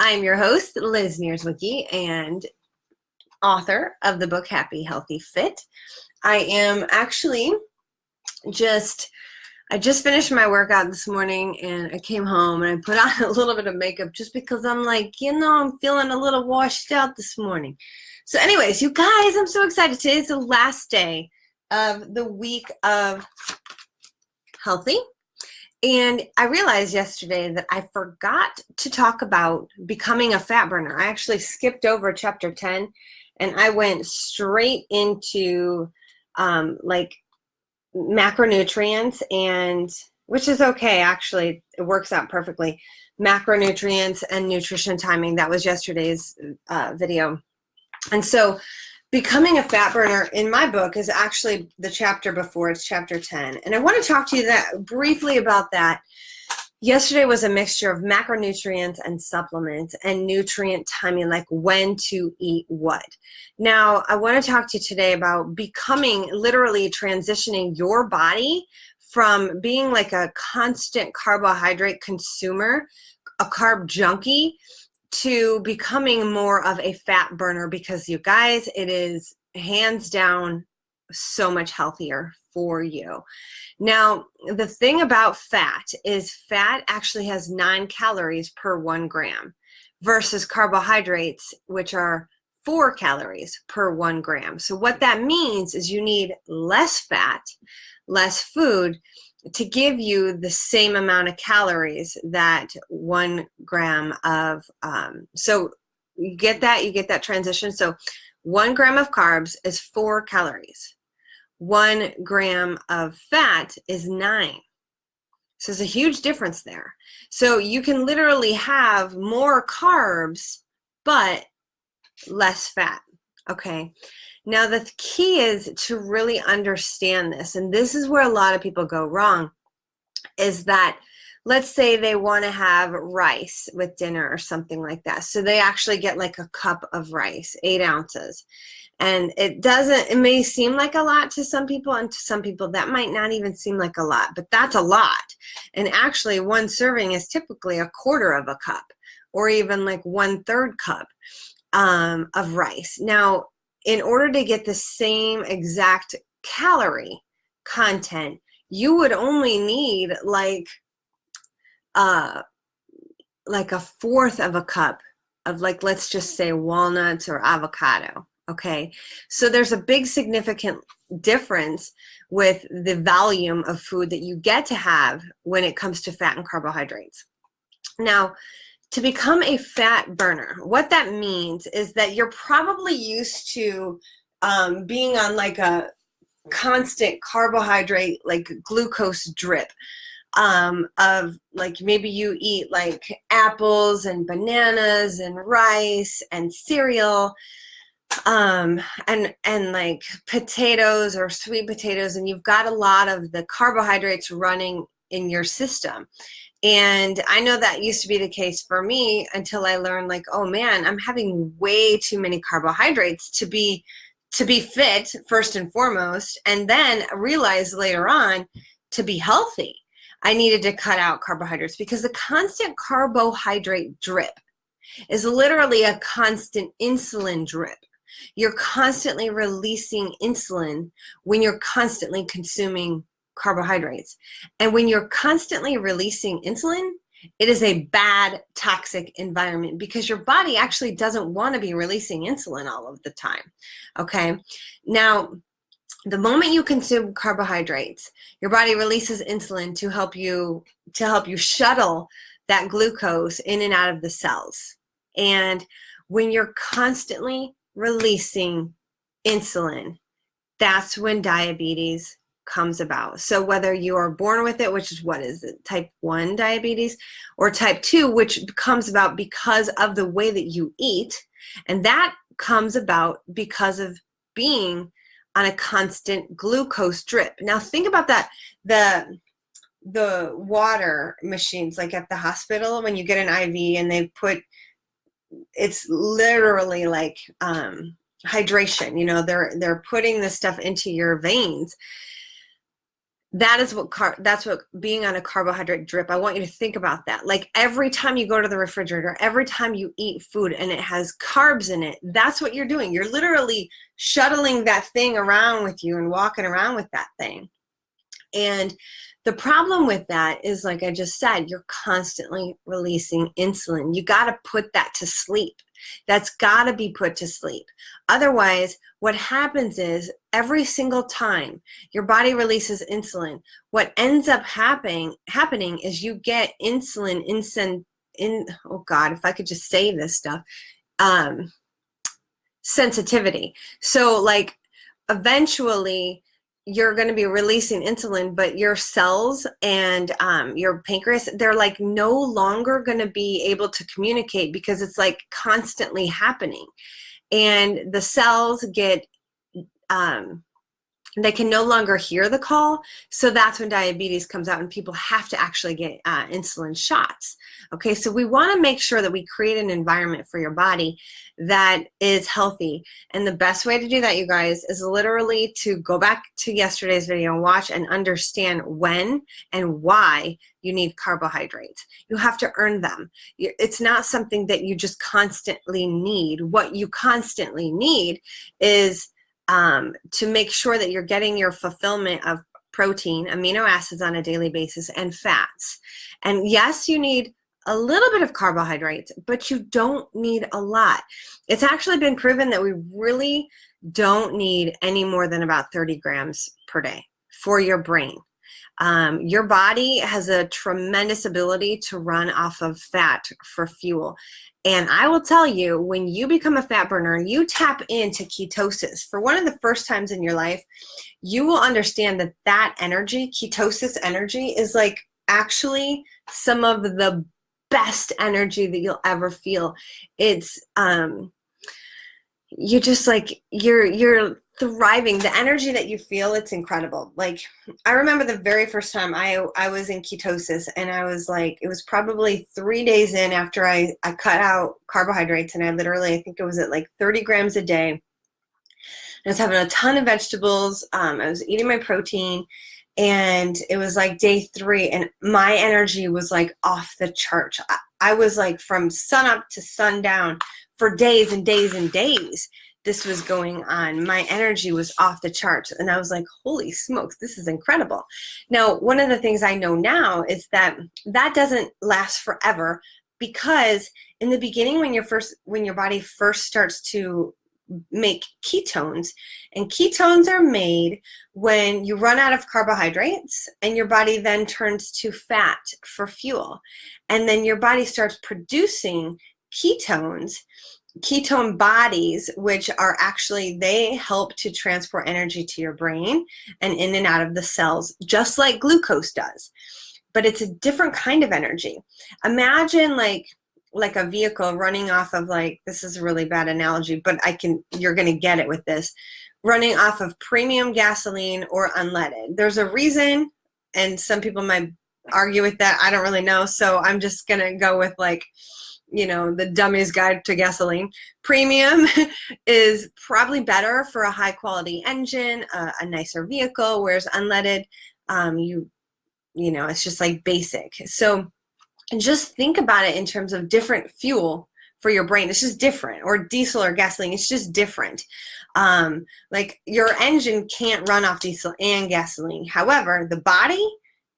I'm your host, Liz Nierzwicki, and author of the book Happy, Healthy, Fit. I am actually I just finished my workout this morning, and I came home and I put on a little bit of makeup just because I'm like, I'm feeling a little washed out this morning. So anyways, you guys, I'm so excited. Today's the last day of the week of healthy. And I realized yesterday that I forgot to talk about becoming a fat burner. I actually skipped over chapter 10 and I went straight into like macronutrients, and which is okay, actually. It works out perfectly. Macronutrients and nutrition timing. That was yesterday's video. And so becoming a fat burner in my book is actually the chapter before. It's chapter 10. And I want to talk to you briefly about that. Yesterday was a mixture of macronutrients and supplements and nutrient timing, like when to eat what. Now, I want to talk to you today about literally transitioning your body from being like a constant carbohydrate consumer, a carb junkie, to becoming more of a fat burner, because you guys, it is hands down so much healthier for you. Now, the thing about fat is fat actually has 9 calories per 1 gram versus carbohydrates, which are 4 calories per 1 gram. So what that means is you need less fat, less food, to give you the same amount of calories that 1 gram of, so you get that transition. So 1 gram of carbs is 4 calories. 1 gram of fat is 9. So there's a huge difference there. So you can literally have more carbs, but less fat, okay? Now, the key is to really understand this, and this is where a lot of people go wrong, is that let's say they want to have rice with dinner or something like that. So they actually get like a cup of rice, 8 ounces. And it may seem like a lot to some people, and to some people that might not even seem like a lot, but that's a lot. And actually 1 serving is typically 1/4 of a cup, or even like 1/3 cup of rice. Now, in order to get the same exact calorie content, you would only need like 1/4 of a cup of, like, let's just say walnuts or avocado. Okay, so there's a big significant difference with the volume of food that you get to have when it comes to fat and carbohydrates. Now, to become a fat burner, what that means is that you're probably used to being on like a constant carbohydrate, like glucose drip, of like maybe you eat like apples and bananas and rice and cereal, and like potatoes or sweet potatoes, and you've got a lot of the carbohydrates running in your system. And I know that used to be the case for me until I learned, like, oh man, I'm having way too many carbohydrates to be fit, first and foremost, and then realize later on, to be healthy, I needed to cut out carbohydrates, because the constant carbohydrate drip is literally a constant insulin drip. You're constantly releasing insulin when you're constantly consuming carbohydrates. And when you're constantly releasing insulin, it is a bad, toxic environment, because your body actually doesn't want to be releasing insulin all of the time. Okay. Now, the moment you consume carbohydrates, your body releases insulin to help you shuttle that glucose in and out of the cells. And when you're constantly releasing insulin, that's when diabetes comes about. So whether you are born with it, which is, what is it, type 1 diabetes, or type 2, which comes about because of the way that you eat, and that comes about because of being on a constant glucose drip. Now think about that, the water machines, like at the hospital, when you get an IV and they put, it's literally like hydration, they're putting this stuff into your veins. That's what being on a carbohydrate drip. I want you to think about that. Like every time you go to the refrigerator, every time you eat food and it has carbs in it, that's what you're doing. You're literally shuttling that thing around with you and walking around with that thing. And the problem with that is, like I just said, you're constantly releasing insulin. You got to put that to sleep. That's got to be put to sleep. Otherwise, what happens is every single time your body releases insulin, what ends up happening is you get oh God, if I could just say this stuff, sensitivity. So like eventually you're going to be releasing insulin, but your cells and your pancreas, they're like no longer going to be able to communicate because it's like constantly happening. And the cells get, they can no longer hear the call. So that's when diabetes comes out and people have to actually get insulin shots. Okay, so we want to make sure that we create an environment for your body that is healthy. And the best way to do that, you guys, is literally to go back to yesterday's video and watch and understand when and why you need carbohydrates. You have to earn them. It's not something that you just constantly need. What you constantly need is to make sure that you're getting your fulfillment of protein, amino acids on a daily basis, and fats. And yes, you need a little bit of carbohydrates, but you don't need a lot. It's actually been proven that we really don't need any more than about 30 grams per day for your brain. Your body has a tremendous ability to run off of fat for fuel. And I will tell you, when you become a fat burner, you tap into ketosis. For one of the first times in your life, you will understand that that energy, ketosis energy, is like actually some of the best energy that you'll ever feel. It's you just like you're thriving. The energy that you feel, it's incredible. Like I remember the very first time I was in ketosis, and I was like, it was probably 3 days in after I cut out carbohydrates, and I think it was at like 30 grams a day. I was having a ton of vegetables. I was eating my protein, and it was like day 3, and my energy was like off the charts. I was like from sun up to sundown for days and days and days. This was going on. My energy was off the charts, and I was like, holy smokes, this is incredible. Now, one of the things I know now is that that doesn't last forever, because in the beginning, when your body first starts to make ketones, and ketones are made when you run out of carbohydrates and your body then turns to fat for fuel, and then your body starts producing ketone bodies, which are actually, they help to transport energy to your brain and in and out of the cells, just like glucose does. But it's a different kind of energy. Imagine like a vehicle running off of, like, this is a really bad analogy, but you're going to get it with this, running off of premium gasoline or unleaded. There's a reason, and some people might argue with that. I don't really know. So I'm just going to go with, like, you know, the dummy's guide to gasoline. Premium is probably better for a high quality engine, a nicer vehicle, whereas unleaded, you know, it's just like basic. So just think about it in terms of different fuel for your brain. It's just different. Or diesel or gasoline, it's just different. Like your engine can't run off diesel and gasoline. However, the body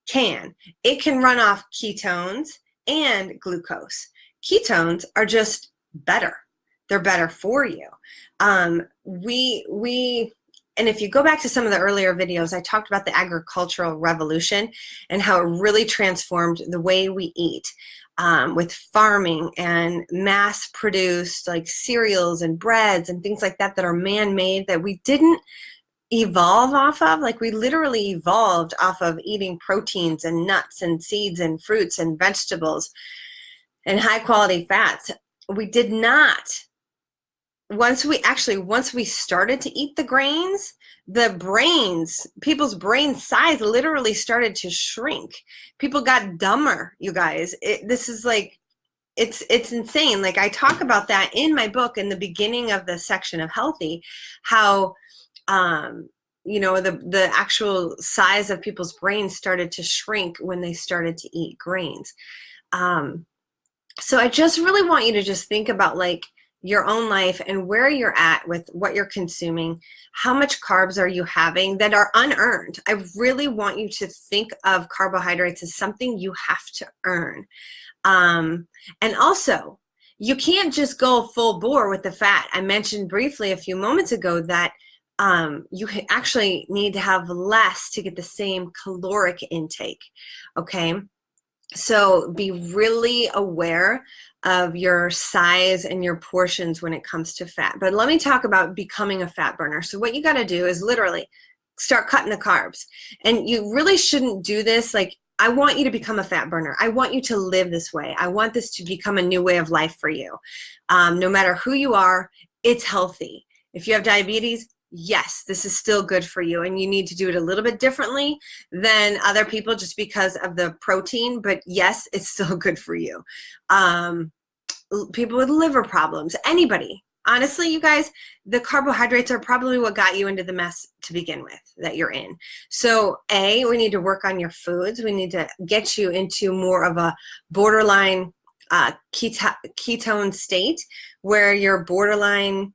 can. It can run off ketones and glucose. Ketones are just better. They're better for you. And if you go back to some of the earlier videos, I talked about the agricultural revolution and how it really transformed the way we eat, with farming and mass-produced like cereals and breads and things like that are man-made, that we didn't evolve off of. Like, we literally evolved off of eating proteins and nuts and seeds and fruits and vegetables and high-quality fats. We did not. Once we started to eat the grains, people's brain size literally started to shrink. People got dumber, you guys. This is like, it's insane. Like, I talk about that in my book in the beginning of the section of healthy, how the actual size of people's brains started to shrink when they started to eat grains. So I just really want you to just think about like your own life and where you're at with what you're consuming. How much carbs are you having that are unearned? I really want you to think of carbohydrates as something you have to earn. And also, you can't just go full bore with the fat. I mentioned briefly a few moments ago that you actually need to have less to get the same caloric intake, okay? So be really aware of your size and your portions when it comes to fat. But let me talk about becoming a fat burner. So what you got to do is literally start cutting the carbs. And you really shouldn't do this. Like, I want you to become a fat burner. I want you to live this way. I want this to become a new way of life for you. No matter who you are, it's healthy. If you have diabetes, yes, this is still good for you, and you need to do it a little bit differently than other people just because of the protein, but yes, it's still good for you. People with liver problems, anybody. Honestly, you guys, the carbohydrates are probably what got you into the mess to begin with that you're in. So we need to work on your foods. We need to get you into more of a borderline ketone state where you're borderline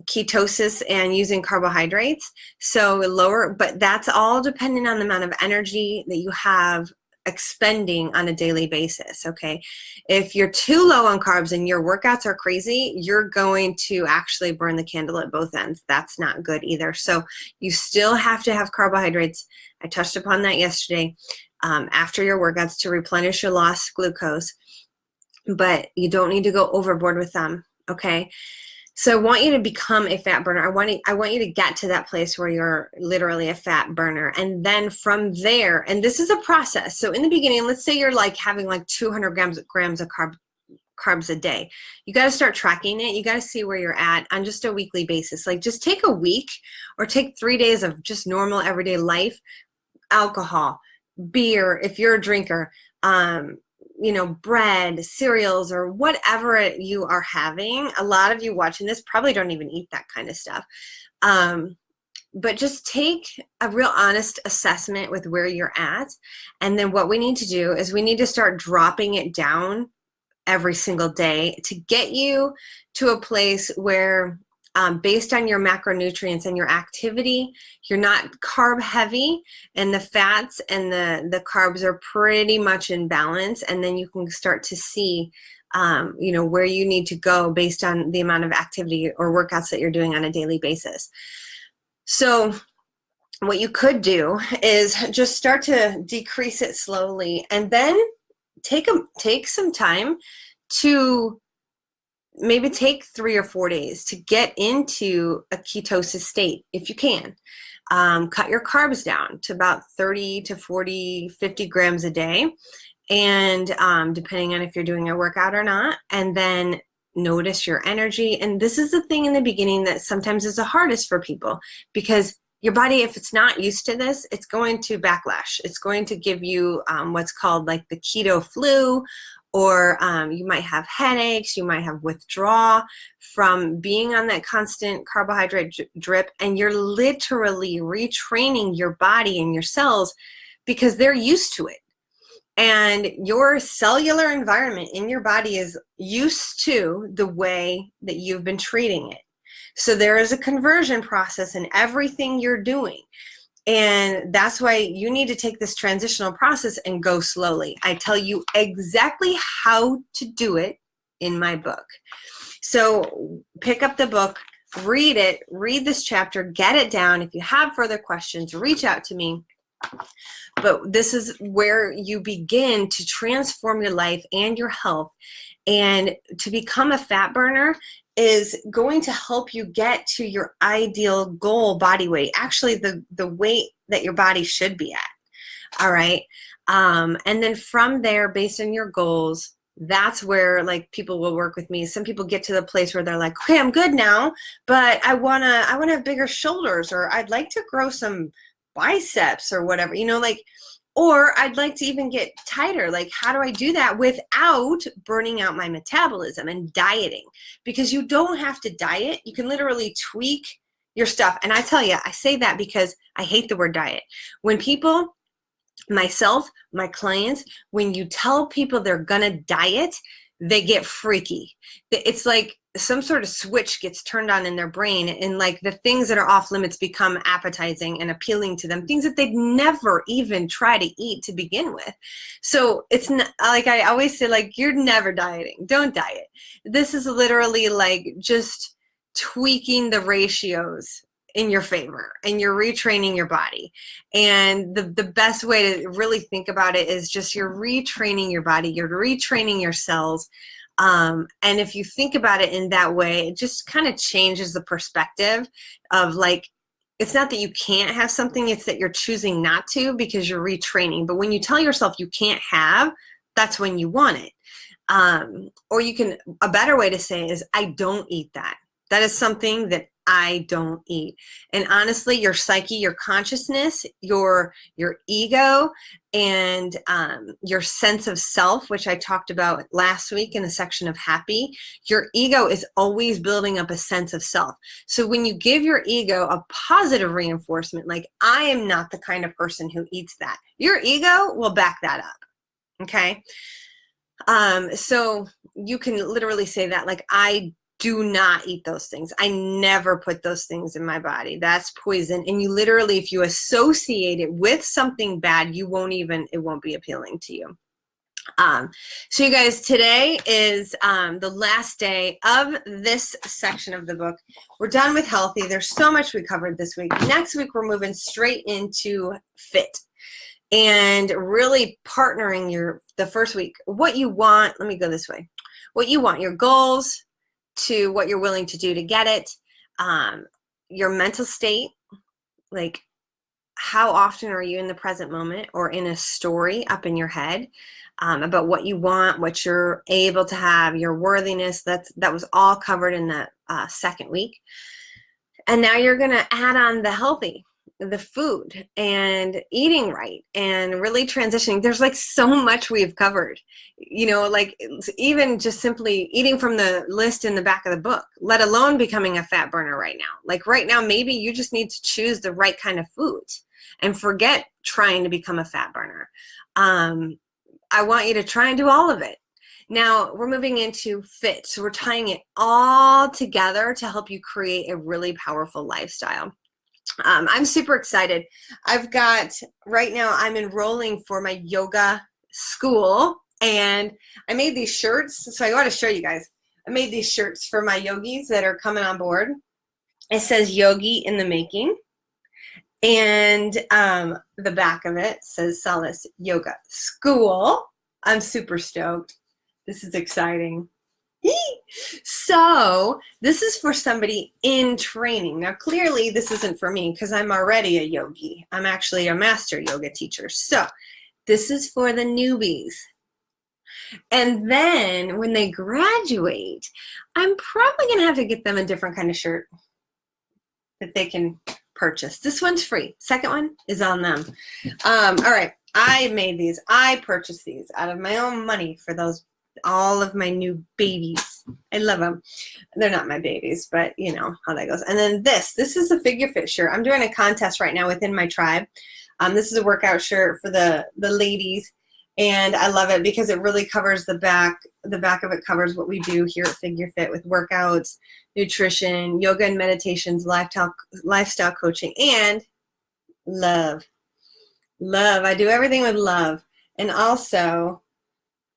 ketosis and using carbohydrates. So lower, but that's all dependent on the amount of energy that you have expending on a daily basis, okay? If you're too low on carbs and your workouts are crazy, you're going to actually burn the candle at both ends. That's not good either. So you still have to have carbohydrates. I touched upon that yesterday, after your workouts to replenish your lost glucose, but you don't need to go overboard with them, okay? So I want you to become a fat burner. I want you to get to that place where you're literally a fat burner. And then from there, and this is a process. So in the beginning, let's say you're like having like 200 grams of carbs a day. You got to start tracking it. You got to see where you're at on just a weekly basis. Like just take a week or take 3 days of just normal everyday life, alcohol, beer, if you're a drinker, bread, cereals, or whatever you are having. A lot of you watching this probably don't even eat that kind of stuff. But just take a real honest assessment with where you're at. And then what we need to do is we need to start dropping it down every single day to get you to a place where based on your macronutrients and your activity, you're not carb heavy, and the fats and the carbs are pretty much in balance. And then you can start to see, where you need to go based on the amount of activity or workouts that you're doing on a daily basis. So what you could do is just start to decrease it slowly, and then take some time to maybe take 3 or 4 days to get into a ketosis state if you can. Cut your carbs down to about 30 to 40, 50 grams a day, and depending on if you're doing a workout or not, and then notice your energy. And this is the thing in the beginning that sometimes is the hardest for people, because your body, if it's not used to this, it's going to backlash. It's going to give you what's called like the keto flu, or you might have headaches, you might have withdrawal from being on that constant carbohydrate drip, and you're literally retraining your body and your cells because they're used to it. And your cellular environment in your body is used to the way that you've been treating it. So there is a conversion process in everything you're doing. And that's why you need to take this transitional process and go slowly. I tell you exactly how to do it in my book. So pick up the book, read it, read this chapter, get it down. If you have further questions, reach out to me. But this is where you begin to transform your life and your health. And to become a fat burner is going to help you get to your ideal goal body weight, actually the weight that your body should be at. All right. And then from there, based on your goals, that's where like people will work with me. Some people get to the place where they're like, okay, I'm good now, but I wanna have bigger shoulders, or I'd like to grow some biceps or whatever, or I'd like to even get tighter. Like, how do I do that without burning out my metabolism and dieting? Because you don't have to diet. You can literally tweak your stuff. And I tell you, I say that because I hate the word diet. When people, myself, my clients, when you tell people they're gonna diet, they get freaky. It's like some sort of switch gets turned on in their brain, and like the things that are off limits become appetizing and appealing to them, things that they'd never even try to eat to begin with. So it's not, like I always say, like, you're never dieting. Don't diet. This is literally like just tweaking the ratios in your favor, and you're retraining your body. And the best way to really think about it is just you're retraining your body, you're retraining your cells. And if you think about it in that way, it just kind of changes the perspective of, like, it's not that you can't have something, it's that you're choosing not to because you're retraining. But when you tell yourself you can't have, that's when you want it. Or you can, a better way to say it is, I don't eat that. That is something that I don't eat. And honestly, your psyche, your consciousness, your ego, and your sense of self, which I talked about last week in the section of happy, your ego is always building up a sense of self. So when you give your ego a positive reinforcement, like, I am not the kind of person who eats that, your ego will back that up. Okay. So you can literally say that, like, I do not eat those things. I never put those things in my body. That's poison. And you literally, if you associate it with something bad, it won't be appealing to you. So you guys, today is the last day of this section of the book. We're done with healthy. There's so much we covered this week. Next week, we're moving straight into fit and really partnering the first week. What you want, let me go this way. What you want, your goals, to what you're willing to do to get it, your mental state, like, how often are you in the present moment or in a story up in your head about what you want, what you're able to have, your worthiness. That was all covered in the second week. And now you're going to add on the healthy, the food and eating right and really transitioning. There's like so much we've covered, like even just simply eating from the list in the back of the book, let alone becoming a fat burner right now. Like right now, maybe you just need to choose the right kind of food and forget trying to become a fat burner. I want you to try and do all of it. Now we're moving into fit. So we're tying it all together to help you create a really powerful lifestyle. I'm super excited. Right now I'm enrolling for my yoga school, and I made these shirts. So I want to show you guys. I made these shirts for my yogis that are coming on board. It says Yogi in the Making. And the back of it says Solace Yoga School. I'm super stoked. This is exciting. So this is for somebody in training. Now, clearly this isn't for me because I'm already a yogi. I'm actually a master yoga teacher. So this is for the newbies. And then when they graduate, I'm probably going to have to get them a different kind of shirt that they can purchase. This one's free. Second one is on them. All right. I made these. I purchased these out of my own money for all of my new babies. I love them. They're not my babies, but you know how that goes. And then this is a figureFIT shirt. I'm doing a contest right now within my tribe. This is a workout shirt for the ladies, and I love it because it really covers the back. The back of it covers what we do here at figureFIT with workouts, nutrition, yoga and meditations, lifestyle coaching, and love. Love. I do everything with love. And also,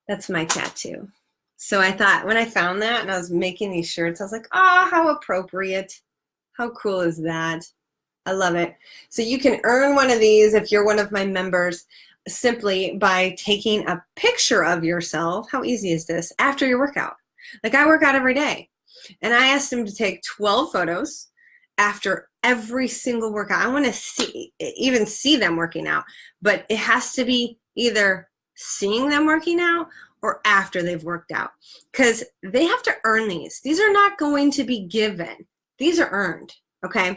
that's my tattoo. So I thought when I found that and I was making these shirts, I was like, oh, how appropriate. How cool is that? I love it. So you can earn one of these if you're one of my members simply by taking a picture of yourself. How easy is this? After your workout. Like I work out every day. And I asked them to take 12 photos after every single workout. I want to see them working out, but it has to be either seeing them working out or after they've worked out, because they have to earn these. These are not going to be given. These are earned. Okay.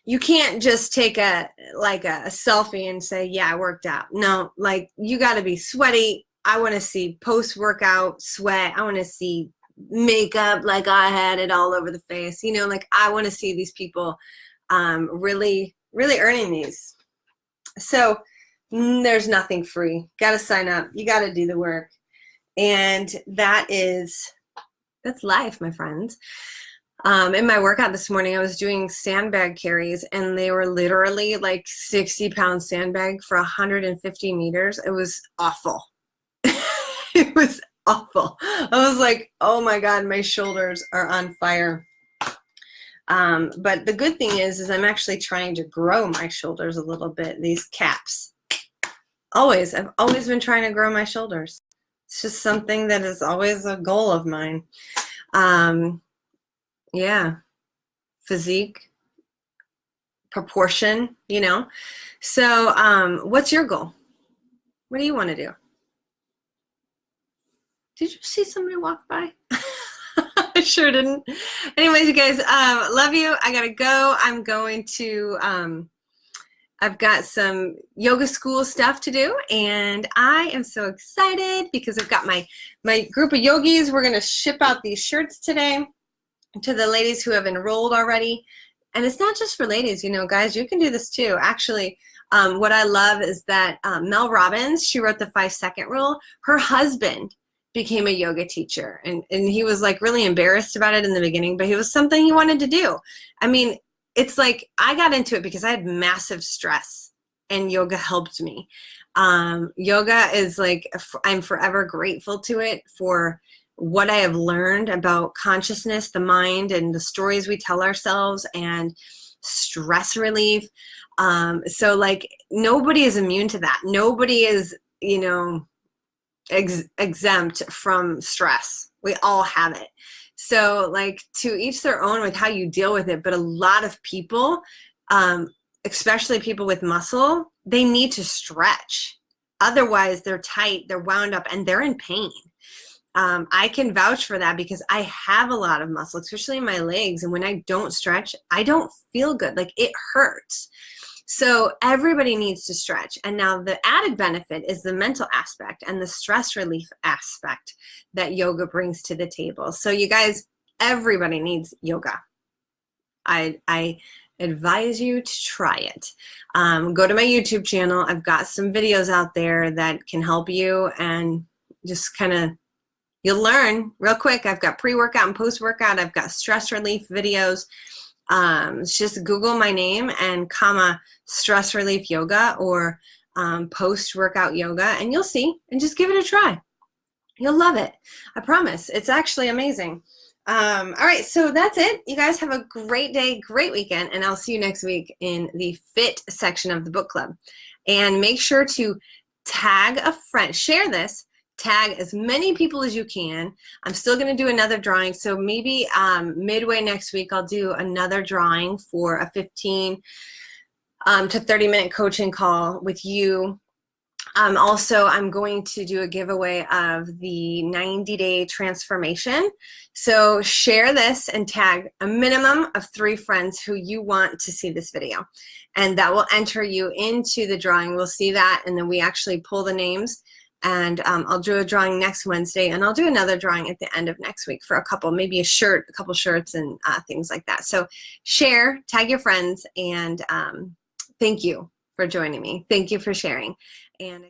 You can't just take a selfie and say, yeah, I worked out. No, like you got to be sweaty. I want to see post-workout sweat. I want to see makeup like I had it all over the face. You know, like I want to see these people really, really earning these. So there's nothing free. Got to sign up. You got to do the work. And that's life, my friends. In my workout this morning, I was doing sandbag carries, and they were literally like 60-pound sandbag for 150 meters. It was awful. It was awful. I was like, oh my God, my shoulders are on fire. But the good thing is I'm actually trying to grow my shoulders a little bit, these caps. I've always been trying to grow my shoulders. It's just something that is always a goal of mine. Yeah, physique, proportion, you know. So what's your goal? What do you want to do? Did you see somebody walk by? I sure didn't. Anyways, you guys, love you. I gotta go. I'm going to I've got some yoga school stuff to do, and I am so excited because I've got my group of yogis. We're gonna ship out these shirts today to the ladies who have enrolled already. And it's not just for ladies, you know, guys, you can do this too. Actually, what I love is that Mel Robbins, she wrote the 5-second rule. Her husband became a yoga teacher, and he was like really embarrassed about it in the beginning, but it was something he wanted to do. I mean, it's like I got into it because I had massive stress, and yoga helped me. Yoga is like, I'm forever grateful to it for what I have learned about consciousness, the mind, and the stories we tell ourselves, and stress relief. So like nobody is immune to that. Nobody is, you know, exempt from stress. We all have it. So like to each their own with how you deal with it. But a lot of people, especially people with muscle, they need to stretch. Otherwise they're tight, they're wound up, and they're in pain. I can vouch for that because I have a lot of muscle, especially in my legs. And when I don't stretch, I don't feel good. Like it hurts. So everybody needs to stretch. And now the added benefit is the mental aspect and the stress relief aspect that yoga brings to the table. So you guys, everybody needs yoga. I advise you to try it. Go to my YouTube channel. I've got some videos out there that can help you, and just kind of, you'll learn real quick. I've got pre-workout and post-workout. I've got stress relief videos. Just Google my name and comma stress relief yoga or post-workout yoga, and you'll see, and just give it a try. You'll love it. I promise. It's actually amazing. All right, so that's it. You guys have a great day, great weekend, and I'll see you next week in the FIT section of the book club. And make sure to tag a friend, share this, tag as many people as you can. I'm still going to do another drawing, so maybe midway next week I'll do another drawing for a 15 to 30-minute coaching call with you. Also, I'm going to do a giveaway of the 90-day transformation. So share this and tag a minimum of 3 friends who you want to see this video. And that will enter you into the drawing. We'll see that, and then we actually pull the names. And I'll do a drawing next Wednesday, and I'll do another drawing at the end of next week for a couple, maybe a shirt, a couple shirts, and things like that. So share, tag your friends, and thank you for joining me. Thank you for sharing. And